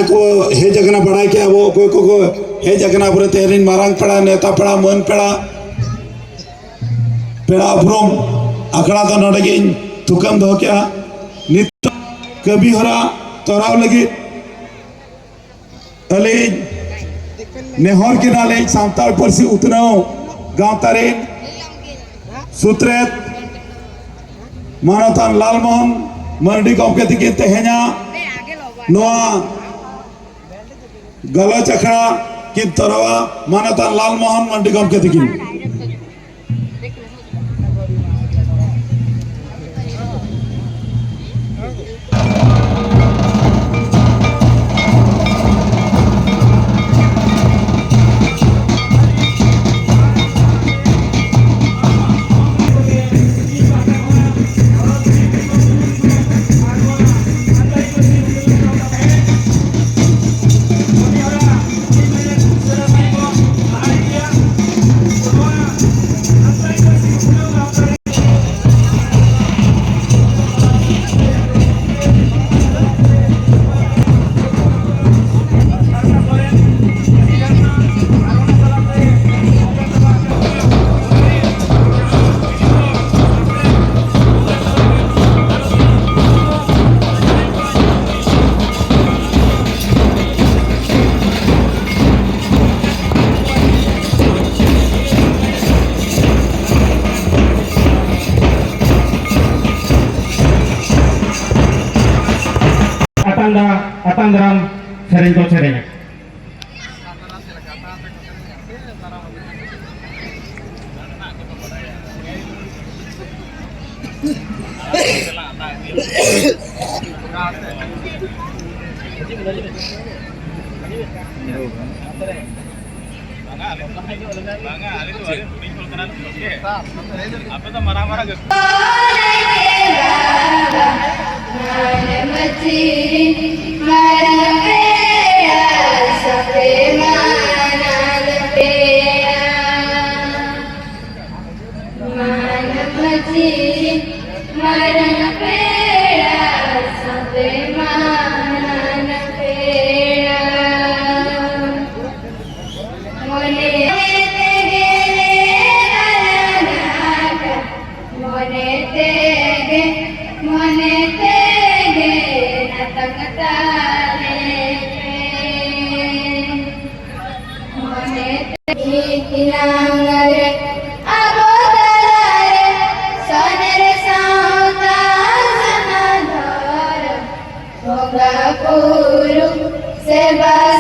को हे जगना बड़ा के वो कोई को हे जगना पर तेरिन मारंग पड़ा नेता पड़ा मन पड़ा पेड़ा उपरम आखड़ा तो नड़गे तुकम दो क्या नित कभी हरा तोराव लगी अले नेहर के नाले सांताल परसी उतनाओ गांवता रे सूत्रेत मानवतान लालमोहन मरडी गमके तिकिन तेहेना नोआ गलच अखड़ा किन तरवा मानवतान Lalmohan Mardi गमके तिकिन Atandram sering to sering. Apa tuh marah-marah gitu? Seba